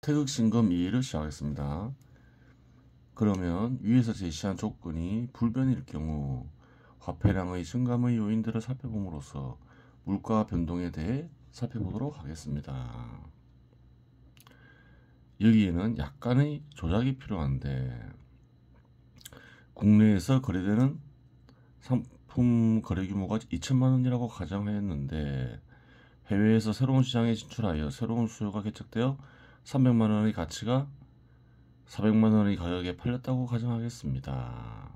태극신검 이해를 시작하겠습니다. 그러면 위에서 제시한 조건이 불변일 경우 화폐량의 증감의 요인들을 살펴봄으로써 물가 변동에 대해 살펴보도록 하겠습니다. 여기에는 약간의 조작이 필요한데, 국내에서 거래되는 상품 거래 규모가 2천만 원이라고 가정하였는데, 해외에서 새로운 시장에 진출하여 새로운 수요가 개척되어 300만 원의 가치가 400만 원의 가격에 팔렸다고 가정하겠습니다.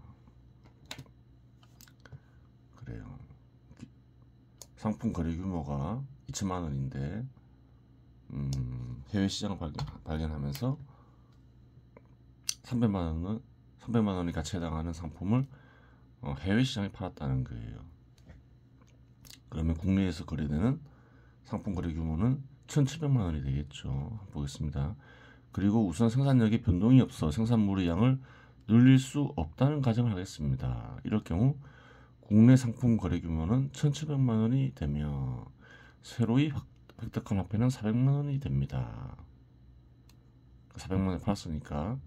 그래요. 상품 거래 규모가 2천만 원인데 해외 시장을 발견하면서 300만 원의 가치에 해당하는 상품을 해외 시장에 팔았다는 거예요. 그러면 국내에서 거래되는 상품 거래 규모는 1,700만 원이 되겠죠. 보겠습니다. 그리고 우선 생산력에 변동이 없어 생산물의 양을 늘릴 수 없다는 가정을 하겠습니다. 이럴 경우 국내 상품 거래 규모는 1,700만 원이 되며 새로이 획득한 화폐는 400만 원이 됩니다. 400만 원에 팔았으니까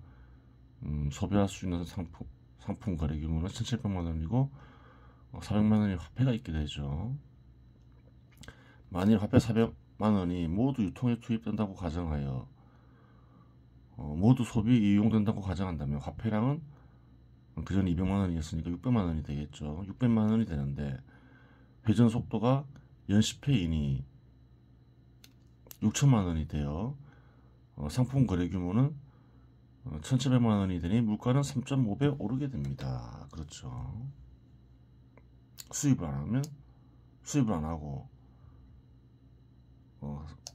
소비할 수 있는 상품 거래 규모는 1,700만 원이고 400만 원의 화폐가 있게 되죠. 만일 화폐 400만 원이 모두 유통에 투입된다고 가정하여 모두 소비에 이용된다고 가정한다면 화폐량은 그전 200만 원이었으니까 600만 원이 되겠죠. 600만 원이 되는데 회전 속도가 연 10회이니 6천만 원이 되어 상품 거래 규모는 1,700만 원이 되니 물가는 3.5배 오르게 됩니다. 그렇죠. 수입을 안 하고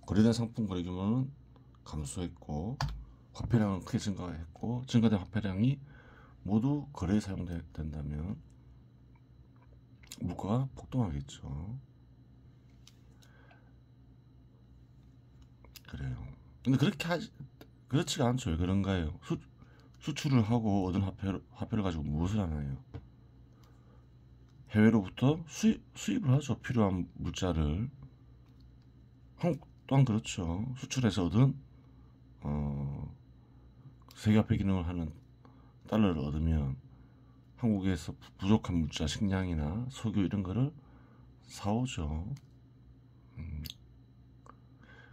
거래된 상품 거래 규모는 감소했고 화폐량은 크게 증가했고 증가된 화폐량이 모두 거래에 사용된다면 물가가 폭등하겠죠. 그래요. 근데 그렇지가 않죠. 왜 그런가요? 수출을 하고 얻은 화폐를 가지고 무엇을 하나요? 해외로부터 수입을 하죠. 필요한 물자를. 한국 또한 그렇죠. 수출해서 얻은 세계화폐 기능을 하는 달러를 얻으면 한국에서 부족한 물자, 식량이나 석유 이런 거를 사오죠.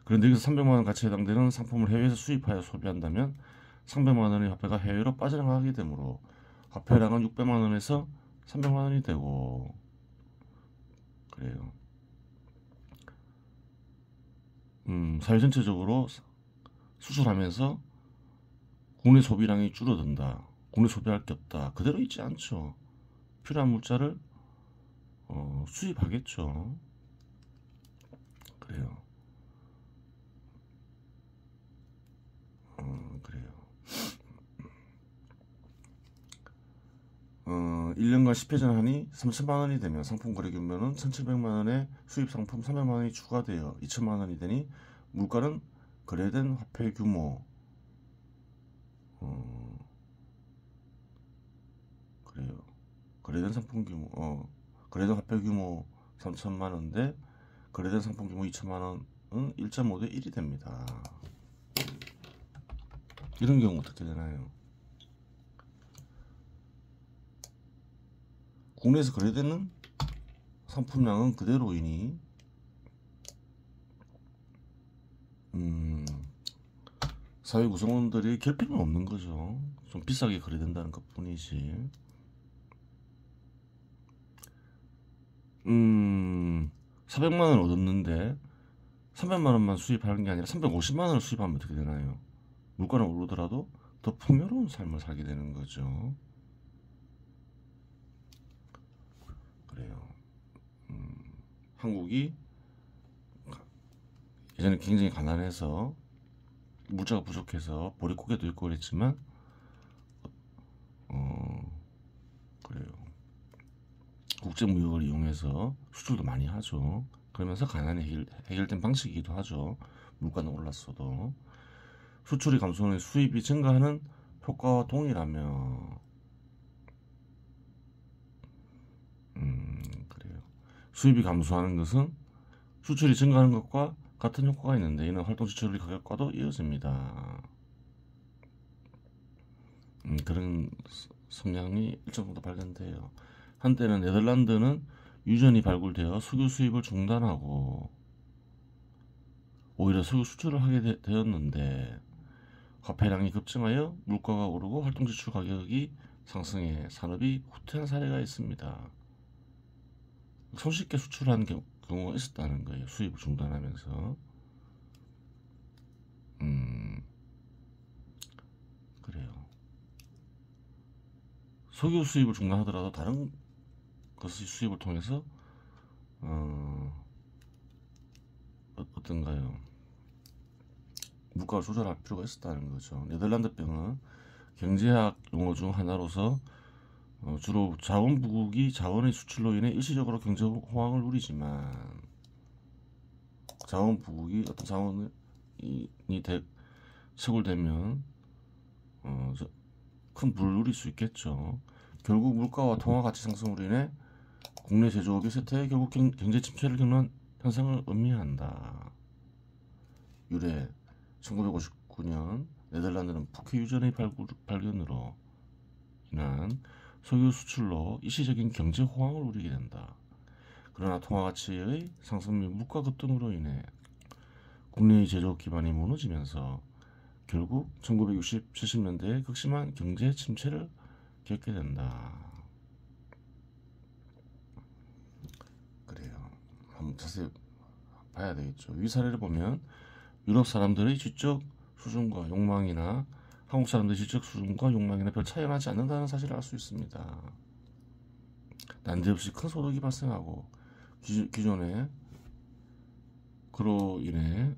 그런데 여기서 300만 원 가치에 해당되는 상품을 해외에서 수입하여 소비한다면 300만 원의 화폐가 해외로 빠져나가게 되므로 화폐량은 600만 원에서 300만 원이 되고 그래요. 사회 전체적으로 수출하면서 국내 소비량이 줄어든다. 국내 소비할 게 없다. 그대로 있지 않죠. 필요한 물자를 수입하겠죠. 그래요. 그래요. 1년간 10회전 하니 3천만 원이 되면 상품 거래 규모는 1,700만 원에 수입 상품 300만 원이 추가되어 2천만 원이 되니 물가는 거래된 화폐 규모 그래요. 거래된 상품 규모 거래된 화폐 규모 3천만 원인데 거래된 상품 규모 2천만 원은 1.5대 1이 됩니다. 이런 경우 어떻게 되나요? 국내에서 거래되는 상품량은 그대로이니 사회 구성원들이 결핍은 없는 거죠. 좀 비싸게 거래된다는 것 뿐이지. 400만 원 얻었는데 300만 원만 수입하는 게 아니라 350만 원을 수입하면 어떻게 되나요? 물가는 오르더라도 더 풍요로운 삶을 살게 되는 거죠. 그래요. 한국이 예전에 굉장히 가난해서 물자가 부족해서 보릿고개도 있고 그랬지만 그래요. 국제무역을 이용해서 수출도 많이 하죠. 그러면서 가난이 해결된 방식이기도 하죠. 물가는 올랐어도 수출이 감소하는 수입이 증가하는 효과와 동일하며 그래요. 수입이 감소하는 것은 수출이 증가하는 것과 같은 효과가 있는데 이는 활동 지출 가격과도 이어집니다. 그런 성향이 일정 정도 발견돼요. 한때는 네덜란드는 유전이 발굴되어 석유 수입을 중단하고 오히려 석유 수출을 하게 되었는데 화폐량이 급증하여 물가가 오르고 활동 지출 가격이 상승해 산업이 후퇴한 사례가 있습니다. 손쉽게 수출한 경우가 있었다는 거예요. 수입을 중단하면서. 그래요. 석유 수입을 중단하더라도 다른 것의 수입을 통해서 어떤가요? 물가를 조절할 필요가 있었다는 거죠. 네덜란드병은 경제학 용어 중 하나로서 주로 자원부국이 자원의 수출로 인해 일시적으로 경제 호황을 누리지만 자원부국이 어떤 자원이 채굴되면 큰 부를 누릴 수 있겠죠. 결국 물가와 통화 가치 상승으로 인해 국내 제조업이 쇠퇴해 결국 경제 침체를 겪는 현상을 의미한다. 유래 1959년 네덜란드는 북해 유전의 발견으로 인한 석유 수출로 일시적인 경제 호황을 누리게 된다. 그러나 통화 가치의 상승 및 물가 급등으로 인해 국내의 제조업 기반이 무너지면서 결국 1960, 70년대에 극심한 경제 침체를 겪게 된다. 그래요. 한번 자세히 봐야 되겠죠. 위 사례를 보면 유럽 사람들의 지적 수준과 욕망이나 한국 사람들의 지적 수준과 욕망이나 별 차이가 나지 않는다는 사실을 알 수 있습니다. 난데없이 큰 소득이 발생하고 기존에 그로 인해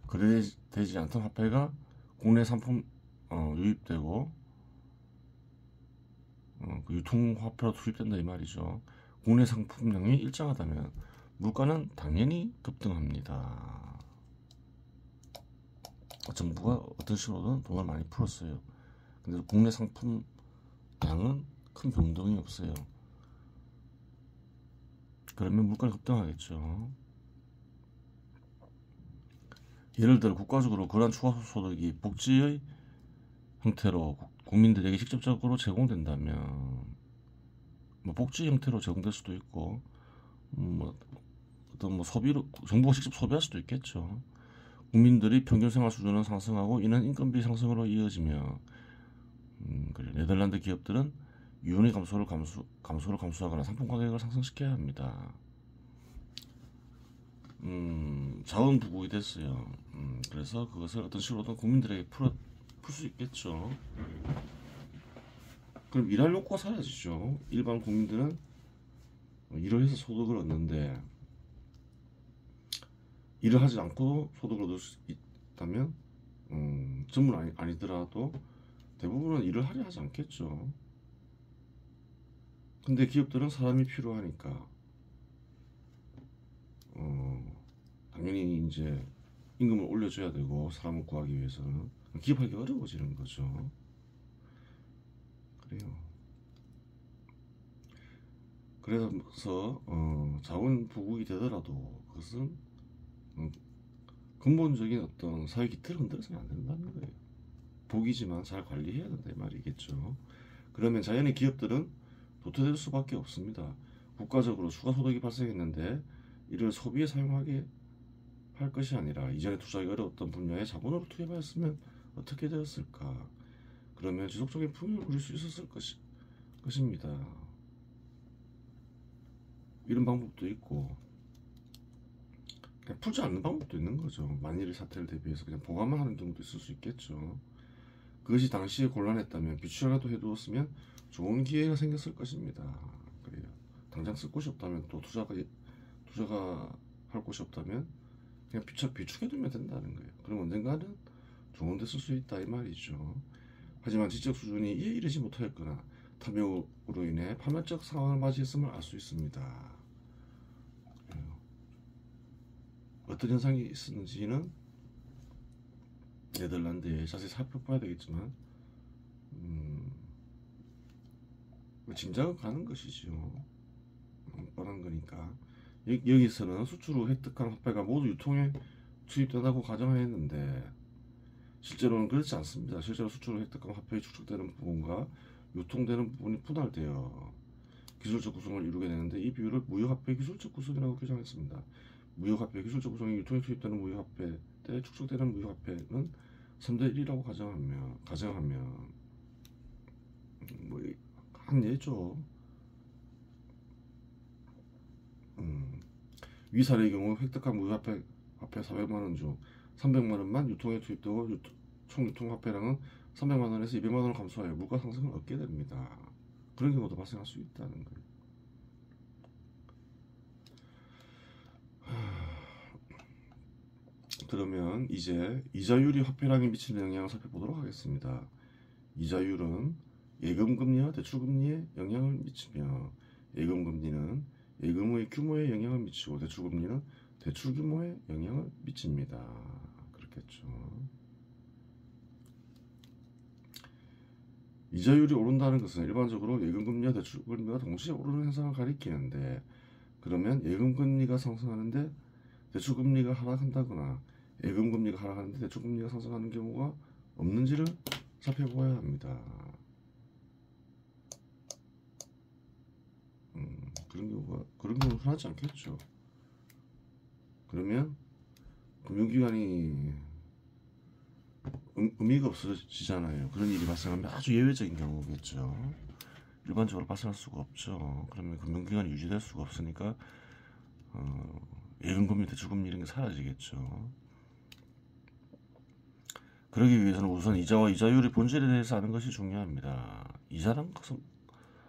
거래되지 않던 화폐가 국내 상품 유입되고 그 유통화폐로 투입된다 이 말이죠. 국내 상품량이 일정하다면 물가는 당연히 급등합니다. 정부가 어떤 식으로든 돈을 많이 풀었어요. 근데 국내 상품량은 큰 변동이 없어요. 그러면 물가는 급등하겠죠. 예를 들어 국가적으로 그러한 추가 소득이 복지의 형태로 국민들에게 직접적으로 제공된다면 뭐 복지 형태로 제공될 수도 있고 어떤 소비로 정부가 직접 소비할 수도 있겠죠. 국민들의 평균 생활 수준은 상승하고 이는 인건비 상승으로 이어지며 그리고 네덜란드 기업들은 유연의 감소를 감수하거나 상품 가격을 상승시켜야 합니다. 자원 부국이 됐어요. 그래서 그것을 어떤 식으로든 국민들에게 풀 수 있겠죠. 그럼 일할 욕구가 사라지죠. 일반 국민들은 일을 해서 소득을 얻는데 일을 하지 않고 소득을 얻을 수 있다면 전부는 아니더라도 대부분은 일을 하려 하지 않겠죠. 근데 기업들은 사람이 필요하니까 당연히 이제 임금을 올려줘야 되고 사람을 구하기 위해서는 기업하기 어려워지는 거죠. 그래요. 그래서 자원 부국이 되더라도 그것은 근본적인 어떤 사회 기틀을 흔들어서는 안 된다는 거예요. 복이지만 잘 관리해야 된다 이 말이겠죠. 그러면 자연의 기업들은 도태될 수밖에 없습니다. 국가적으로 추가 소득이 발생했는데 이를 소비에 사용하게 할 것이 아니라 이전에 투자하기 어려웠던 분야에 자본으로 투입하였으면 어떻게 되었을까? 그러면 지속적인 풍요를 누릴 수 있었을 것입니다. 이런 방법도 있고 그냥 풀지 않는 방법도 있는 거죠. 만일의 사태를 대비해서 그냥 보관만 하는 경우도 있을 수 있겠죠. 그것이 당시에 곤란했다면 비추라도 해두었으면 좋은 기회가 생겼을 것입니다. 그래요. 당장 쓸 곳이 없다면 또 투자가 할 곳이 없다면 그냥 비축해두면 된다는 거예요. 그럼 언젠가는 좋은 데 쓸 수 있다 이 말이죠. 하지만 지적 수준이 이에 이르지 못하였거나 탐욕으로 인해 파멸적 상황을 맞이했음을 알 수 있습니다. 어떤 현상이 있었는지는 네덜란드에 자세히 살펴봐야 되겠지만 짐작은 가는 것이죠. 뻔한 거니까 여기서는 수출 후 획득한 화폐가 모두 유통에 투입된다고 가정했는데 실제로는 그렇지 않습니다. 실제로 수출 후 획득한 화폐의 축적되는 부분과 유통되는 부분이 분할되어 기술적 구성을 이루게 되는데 이 비율을 무역화폐 기술적 구성이라고 규정했습니다. 무역화폐 기술적 구성이 유통에 투입되는 무역화폐 때 축적되는 무역화폐는 3대 1이라고 가정하면 한 예죠. 위 사례의 경우 획득한 무역화폐 400만 원 중 300만 원만 유통에 투입되고 총 유통화폐량은 300만 원에서 200만 원을 감소하여 물가 상승을 얻게 됩니다. 그런 경우도 발생할 수 있다는 거예요. 그러면 이제 이자율이 화폐량에 미치는 영향을 살펴보도록 하겠습니다. 이자율은 예금금리와 대출금리에 영향을 미치며 예금금리는 예금의 규모에 영향을 미치고 대출금리는 대출 규모에 영향을 미칩니다. 그렇겠죠. 이자율이 오른다는 것은 일반적으로 예금금리와 대출금리가 동시에 오르는 현상을 가리키는데 그러면 예금금리가 상승하는데 대출금리가 하락한다거나 예금금리가 하락하는데 대출금리가 상승하는 경우가 없는지를 살펴보아야 합니다. 그런 경우는 흔하지 않겠죠. 그러면 금융기관이 의미가 없어지잖아요. 그런 일이 발생하면 아주 예외적인 경우겠죠. 일반적으로 발생할 수가 없죠. 그러면 금융기관이 유지될 수가 없으니까 예금금리, 대출금리 이런 게 사라지겠죠. 그러기 위해서는 우선 이자와 이자율의 본질에 대해서 아는 것이 중요합니다. 이자란 것은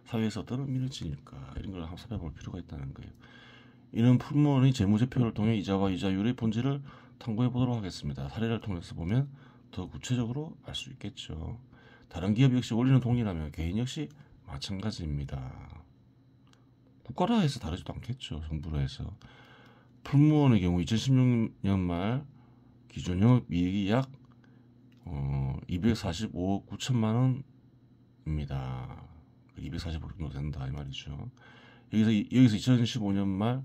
사회에서 어떤 의미를 지닐까 이런 걸 한번 살펴볼 필요가 있다는 거예요. 이는 풀무원의 재무제표를 통해 이자와 이자율의 본질을 탐구해 보도록 하겠습니다. 사례를 통해서 보면 더 구체적으로 알 수 있겠죠. 다른 기업 역시 원리는 동일하며 개인 역시 마찬가지입니다. 국가로 해서 다르지도 않겠죠. 정부로 해서. 풀무원의 경우 2016년 말 기존 영업이익이 약 245억 9천만 원입니다. 245억 정도 된다 이 말이죠. 여기서 2015년 말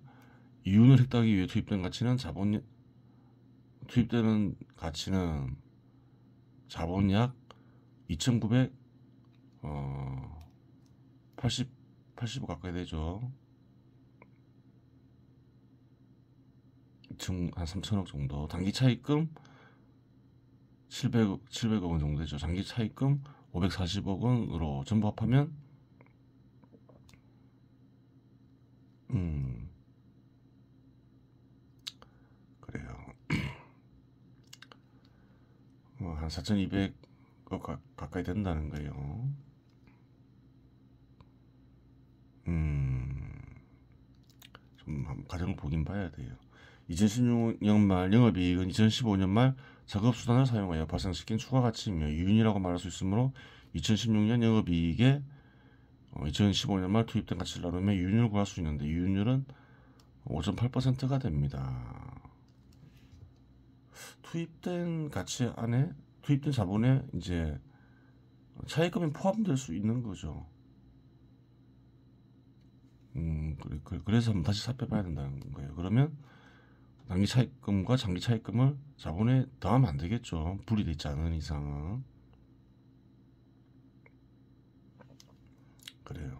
이윤을 획득하기 위해 투입되는 가치는 자본 약 2,980억 가까이 되죠. 한 3천억 정도. 단기 차입금 700억 원 정도 되죠. 장기 차입금 540억 원으로 전부 합하면 그래요. 한 4,200억 가까이 된다는 거예요. 좀 가정을 보긴 봐야 돼요. 2016년 말 영업이익은 2015년 말 작업수단을 사용하여 발생시킨 추가가치이며 이윤이라고 말할 수 있으므로 2016년 영업이익에 2015년 말 투입된 가치를 나누면 이윤을 구할 수 있는데 이윤율은 5.8%가 됩니다. 투입된 가치 안에 투입된 자본에 이제 차입금이 포함될 수 있는 거죠. 그래서 한번 다시 살펴봐야 된다는 거예요. 그러면 단기 차입금과 장기 차입금을 자본에 더하면 안 되겠죠. 분리되어 있지 않은 이상은. 그래요.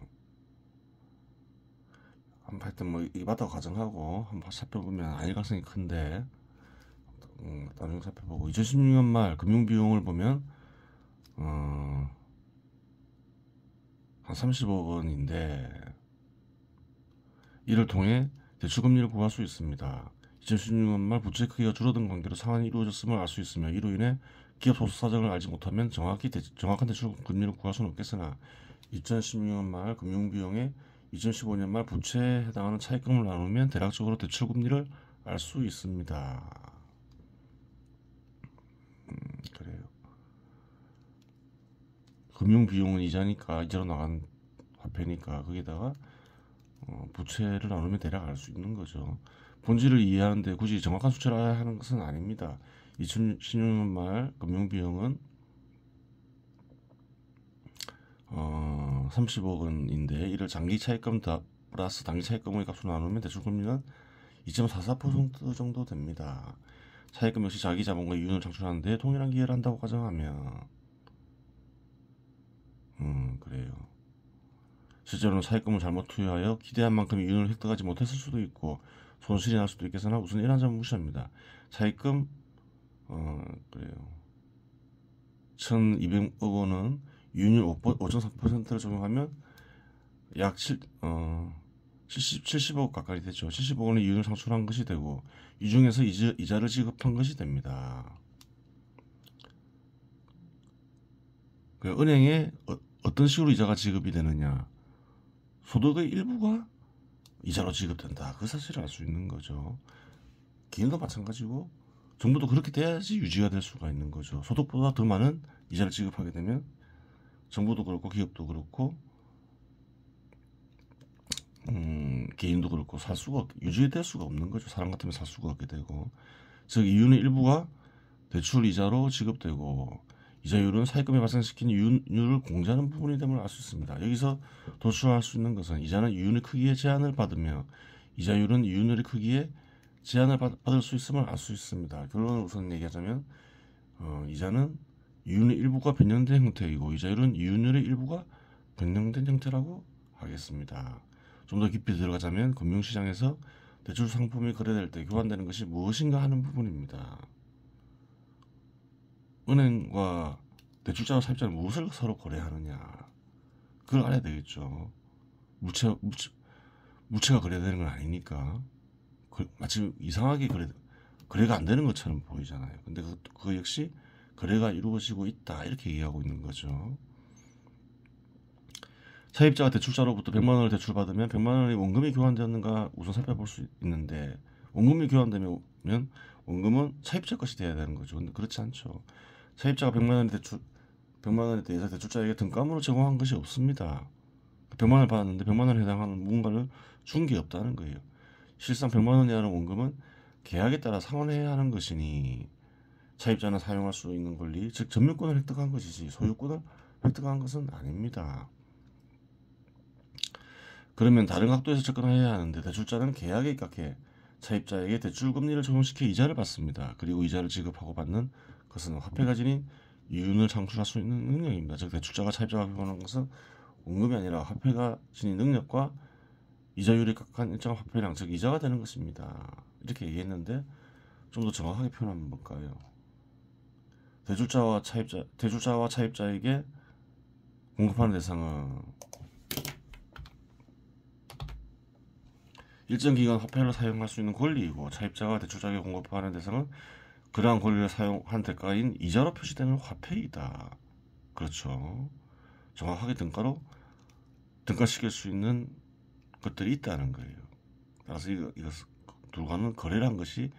하여튼 이 바닥 가정하고 한번 살펴보면 아닐 가능성이 큰데 나중에 살펴보고 2016년 말 금융비용을 보면 한 30억 원인데 이를 통해 대출금리를 구할 수 있습니다. 2016년 말 부채 크기가 줄어든 관계로 상환이 이루어졌음을 알 수 있으며 이로 인해 기업 소득 사정을 알지 못하면 정확한 대출금리를 구할 수는 없겠으나 2016년 말 금융비용에 2015년 말 부채에 해당하는 차입금을 나누면 대략적으로 대출금리를 알 수 있습니다. 그래요. 금융비용은 이자로 나간 화폐니까 거기다가 부채를 나누면 대략 알 수 있는 거죠. 본질을 이해하는데 굳이 정확한 수치를 알아야 하는 것은 아닙니다. 2016년 말 금융비용은 30억 원인데 이를 장기 차입금 플러스 단기 차입금의 값으로 나누면 대출금리는 2.44% 정도 됩니다. 차입금 역시 자기 자본과 이윤을 창출하는 데 동일한 기여를 한다고 가정하면 그래요. 실제로는 차입금을 잘못 투여하여 기대한 만큼 이윤을 획득하지 못했을 수도 있고 손실이 날 수도 있겠으나 우선 이러한 점을 무시합니다. 차입금 그래요. 1200억 원은 이윤율 5.4%를 적용하면 약 70억 가까이 되죠. 70억 원의 이윤을 창출한 것이 되고 이 중에서 이자를 지급한 것이 됩니다. 은행에 어떤 식으로 이자가 지급이 되느냐, 소득의 일부가 이자로 지급된다. 그 사실을 알 수 있는 거죠. 개인도 마찬가지고 정부도 그렇게 돼야지 유지가 될 수가 있는 거죠. 소득보다 더 많은 이자를 지급하게 되면 정부도 그렇고 기업도 그렇고 개인도 그렇고 유지될 수가 없는 거죠. 사람 같으면 살 수가 없게 되고, 즉 이윤의 일부가 대출 이자로 지급되고 이자율은 차입금이 발생시킨 이윤율을 공제하는 부분이 됨을 알 수 있습니다. 여기서 도출할 수 있는 것은 이자는 이윤의 크기에 제한을 받으며 이자율은 이윤율의 크기에 제한을 받을 수 있음을 알 수 있습니다. 결론을 우선 얘기하자면 이자는 이윤의 일부가 변형된 형태이고 이자율은 이윤율의 일부가 변형된 형태라고 하겠습니다. 좀 더 깊이 들어가자면 금융시장에서 대출 상품이 거래될 때 교환되는 것이 무엇인가 하는 부분입니다. 은행과 대출자와 사입자는 무엇을 서로 거래하느냐, 그걸 알아야 되겠죠. 무채가 거래되는 건 아니니까 마치 이상하게 거래가 안 되는 것처럼 보이잖아요. 근데 그거 역시 거래가 이루어지고 있다, 이렇게 얘기하고 있는 거죠. 차입자가 대출자로부터 100만 원을 대출받으면 100만 원의 원금이 교환되었는가 우선 살펴볼 수 있는데, 원금이 교환되면 원금은 차입자 것이 돼야 되는 거죠. 근데 그렇지 않죠. 차입자가 100만 원에 대해서 대출자에게 등감으로 제공한 것이 없습니다. 100만 원을 받았는데 100만 원에 해당하는 무언가를 준 게 없다는 거예요. 실상 100만 원이라는 원금은 계약에 따라 상환해야 하는 것이니 차입자는 사용할 수 있는 권리, 즉 점유권을 획득한 것이지 소유권을 획득한 것은 아닙니다. 그러면 다른 각도에서 접근해야 하는데, 대출자는 계약에 입각해 차입자에게 대출 금리를 적용시켜 이자를 받습니다. 그리고 이자를 지급하고 받는 것은 화폐가 지닌 이윤을 창출할 수 있는 능력입니다. 즉 대출자가 차입자가 표현한 것은 원금이 아니라 화폐가 지닌 능력과 이자율이 각각 일정한 화폐량, 즉 이자가 되는 것입니다. 이렇게 얘기했는데 좀 더 정확하게 표현하면 뭘까요? 대출자와 차입자에게 공급하는 대상은 일정 기간 화폐를 사용할 수 있는 권리이고, 차입자가 대출자에게 공급하는 대상은 그러한 권리를 사용한 대가인 이자로 표시되는 화폐이다. 그렇죠. 정확하게 등가시킬 수 있는 것들이 있다는 거예요. 따라서 이것 둘과는 거래란 것이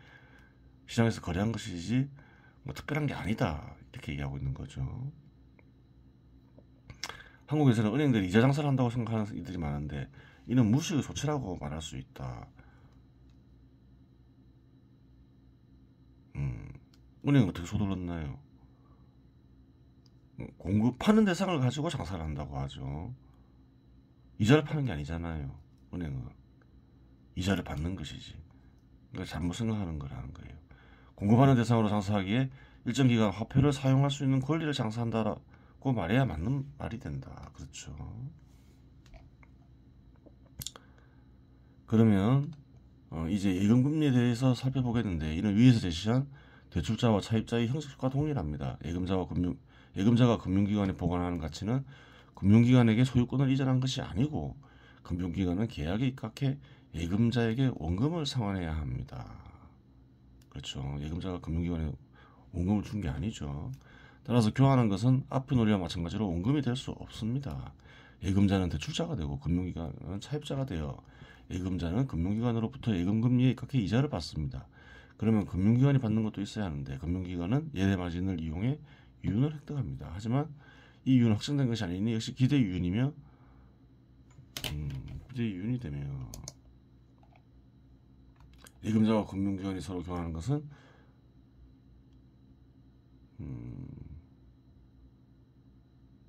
시장에서 거래한 것이지 뭐 특별한 게 아니다, 이렇게 얘기하고 있는 거죠. 한국에서는 은행들이 이자 장사를 한다고 생각하는 이들이 많은데 이는 무식의 소치라고 말할 수 있다. 은행은 어떻게 손을 넣나요? 공급하는 대상을 가지고 장사를 한다고 하죠. 이자를 파는 게 아니잖아요. 은행은 이자를 받는 것이지. 그러니까 잘못 생각하는 거라는 거예요. 공급하는 대상으로 장사하기에 일정 기간 화폐를 사용할 수 있는 권리를 장사한다고 말해야 맞는 말이 된다. 그렇죠. 그러면 이제 예금금리에 대해서 살펴보겠는데, 이는 위에서 제시한 대출자와 차입자의 형식과 동일합니다. 예금자가 금융기관에 보관하는 가치는 금융기관에게 소유권을 이전한 것이 아니고 금융기관은 계약에 입각해 예금자에게 원금을 상환해야 합니다. 그렇죠. 예금자가 금융기관에 원금을 준 게 아니죠. 따라서 교환한 것은 앞의 논리와 마찬가지로 원금이 될 수 없습니다. 예금자는 대출자가 되고 금융기관은 차입자가 되어 예금자는 금융기관으로부터 예금금리에 입각해 이자를 받습니다. 그러면 금융기관이 받는 것도 있어야 하는데 금융기관은 예대마진을 이용해 이윤을 획득합니다. 하지만 이 이윤은 확정된 것이 아니니 역시 기대이윤이며 기대이윤이 되며 예금자와 금융기관이 서로 교환하는 것은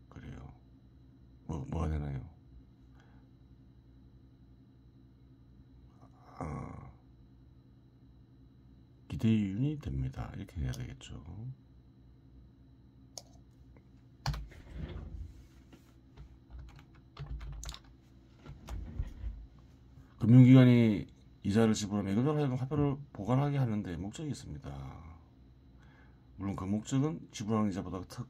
그래요. 뭐가 되나요? 기대윤이 됩니다. 이렇게 해야 되겠죠. 금융기관이 이자를 지불하면 예금자로 화폐를 보관하게 하는데 목적이 있습니다. 물론 그 목적은 지불하는 이자보다 더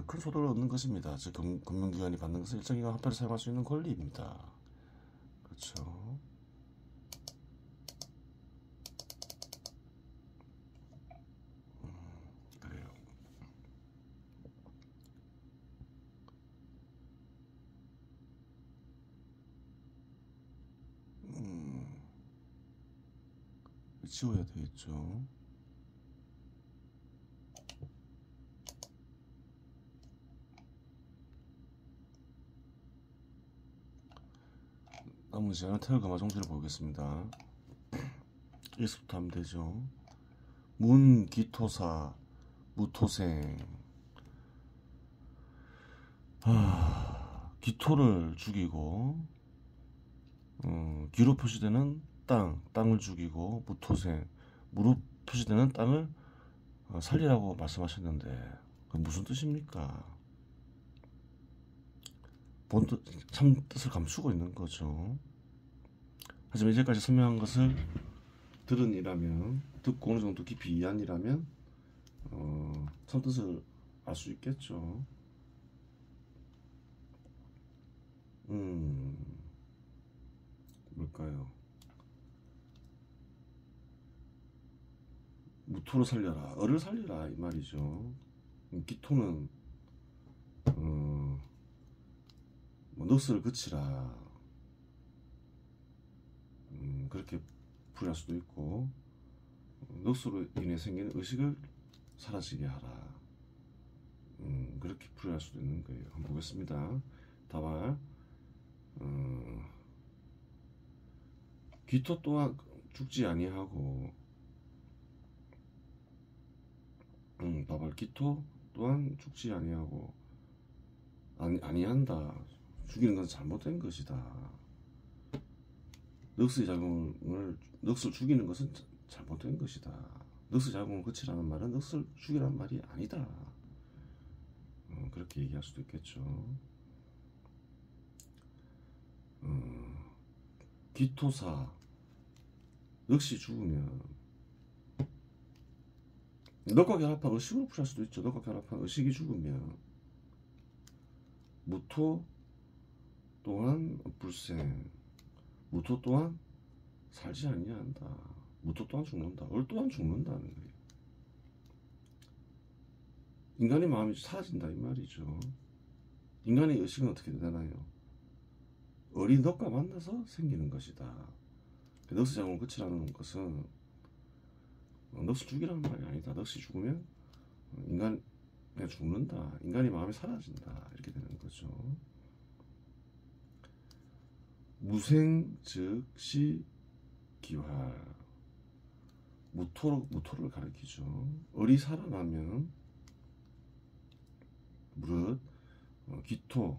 큰 소득을 얻는 것입니다. 즉 금융기관이 받는 것은 일정 기간 화폐를 사용할 수 있는 권리입니다. 그렇죠. 그래요. 지워야 되겠죠. 남은 시간은 태극금화 정수를 보겠습니다. 1수부터 하면 되죠. 문기토사 무토생. 기토를 죽이고 기로 표시되는 땅을 죽이고 무토생 무로 표시되는 땅을 살리라고 말씀하셨는데 그 무슨 뜻입니까? 본뜻 참 뜻을 감추고 있는 거죠. 하지만 이제까지 설명한 것을 들은 이라면 듣고 어느 정도 깊이 이해한 이라면 참 뜻을 알 수 있겠죠. 뭘까요? 무토로 살려라, 을을 살려라 이 말이죠. 기토는 뭐 넋을 그치라 그렇게 풀이할 수도 있고 넋으로 인해 생기는 의식을 사라지게 하라 그렇게 풀이할 수도 있는 거예요. 한번 보겠습니다. 답을 기토 또한 죽지 아니하고 답을 기토 또한 죽지 아니하고 아니한다. 죽이는 것은 잘못된 것이다. 넋의 작용을 넋을 죽이는 것은 잘못된 것이다. 넋의 작용을 그치라는 말은 넋을 죽이라는 말이 아니다. 그렇게 얘기할 수도 있겠죠. 기토사 넋이 죽으면 넋과 결합한 의식으로 풀할 수도 있죠. 넋과 결합한 의식이 죽으면 무토 또한 불생 무토 또한 살지 아니한다. 무토 또한 죽는다. 을 또한 죽는다는 거예요. 인간의 마음이 사라진다 이 말이죠. 인간의 의식은 어떻게 되나요? 을이 넋과 만나서 생기는 것이다. 넋의 작용을 그치라는 것은 넋을 죽이라는 말이 아니다. 넋이 죽으면 인간이 죽는다. 인간의 마음이 사라진다. 이렇게 되는 거죠. 무생 즉시 기활. 무토를 가리키죠. 을이 살아나면 무릇 기토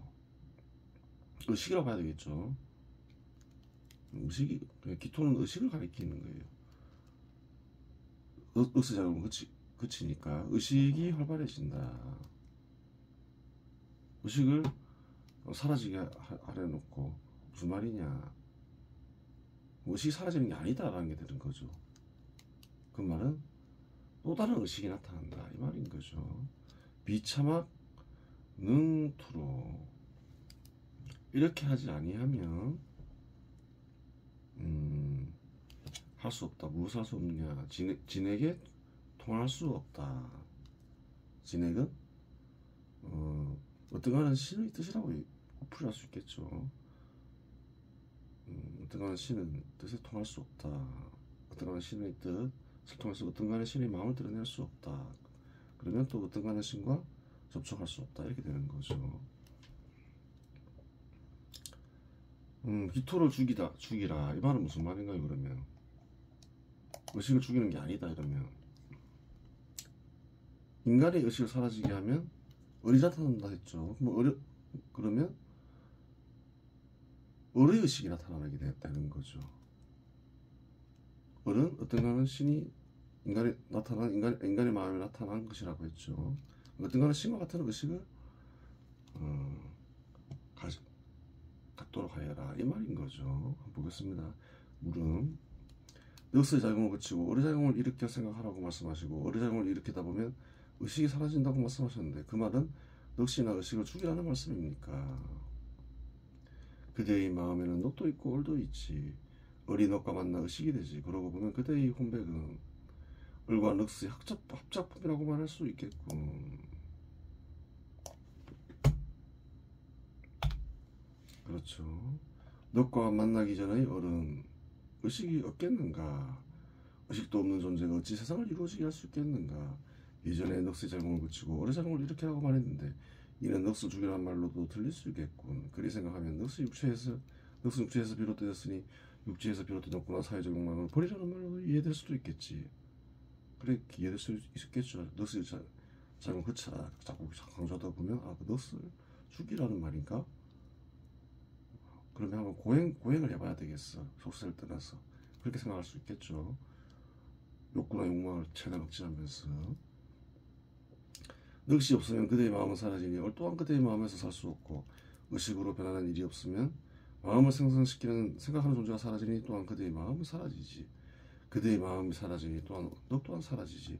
의식이라고 봐야 되겠죠. 기토는 의식을 가리키는 거예요. 넋의 작용을 그치니까 의식이 활발해진다. 의식을 사라지게 하려 놓고 무슨 말이냐? 의식이 사라지는 게 아니다라는 게 되는 거죠. 그 말은 또 다른 의식이 나타난다 이 말인 거죠. 비참악 능투로 이렇게 하지 아니하면 할 수 없다. 무엇을 할 수 없느냐? 진에게 통할 수 없다. 진액은 어떠한 신의 뜻이라고 풀이할 수 있겠죠. 어떠한 신은 뜻에 통할 수 없다. 어떠한 신의 뜻을 통해서 어떠한 신의 마음을 드러낼 수 없다. 그러면 또 어떠한 신과 접촉할 수 없다. 이렇게 되는 거죠. 기토를 죽이라 이 말은 무슨 말인가요? 그러면 의식을 죽이는 게 아니다 이러면 인간의 의식을 사라지게 하면 을이 나타난다 했죠. 그러면 을의 의식이 나타나게 되는 거죠. 을은 어떤 신이 인간의 마음에 나타난 것이라고 했죠. 어떤 간에 신과 같은 의식을 갖도록 하여라 이 말인 거죠. 한번 보겠습니다. 물음 넋의 작용을 거치고 어리작용을 일으켜 생각하라고 말씀하시고 어리작용을 일으키다 보면 의식이 사라진다고 말씀하셨는데 그 말은 넋이나 의식을 죽이라는 말씀입니까? 그대의 마음에는 넋도 있고 얼도 있지. 을이 넋과 만나 의식이 되지. 그러고 보면 그대의 혼백은 을과 넋의 합작품이라고 말할 수 있겠군. 그렇죠. 넋과 만나기 전의 을은 의식이 없겠는가? 의식도 없는 존재가 어찌 세상을 이루어지게 할 수 있겠는가? 이전에 넋의 작용을 거치고 을의 작용을 이렇게 하고 말했는데 이는 넋을 죽이라는 말로도 들릴 수 있겠군. 그리 생각하면 넋은 육체에서 비롯되었으니 육체에서 비롯된 욕구나 사회적 욕망을 버리라는 말로도 이해될 수도 있겠지. 그래 이해될 수 있겠죠. 넋의 작용을 거쳐라 자꾸 강조하다 보면 그 넋을 죽이라는 말인가? 그러면 한번 고행을 해봐야 되겠어. 속세를 떠나서 그렇게 생각할 수 있겠죠. 욕구나 욕망을 최대한 억제하면서 넋이 없으면 그대의 마음은 사라지니 을 또한 그대의 마음에서 살 수 없고 의식으로 변하는 일이 없으면 마음을 생성시키는 생각하는 존재가 사라지니 또한 그대의 마음은 사라지지. 그대의 마음이 사라지니 또한 넋 또한 사라지지.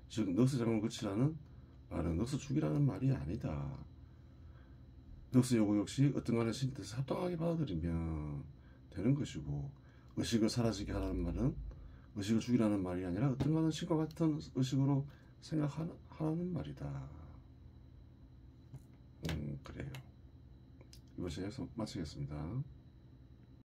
즉 넋의 작용을 거치라는 말은 넋을 죽이라는 말이 아니다. 넋의 요구 역시 어떤 간의 신 뜻을 합당하게 받아들이면 되는 것이고 의식을 사라지게 하라는 말은 의식을 죽이라는 말이 아니라 어떤 간의 신과 같은 의식으로 생각하라는 말이다. 그래요. 이번 시간에서 마치겠습니다.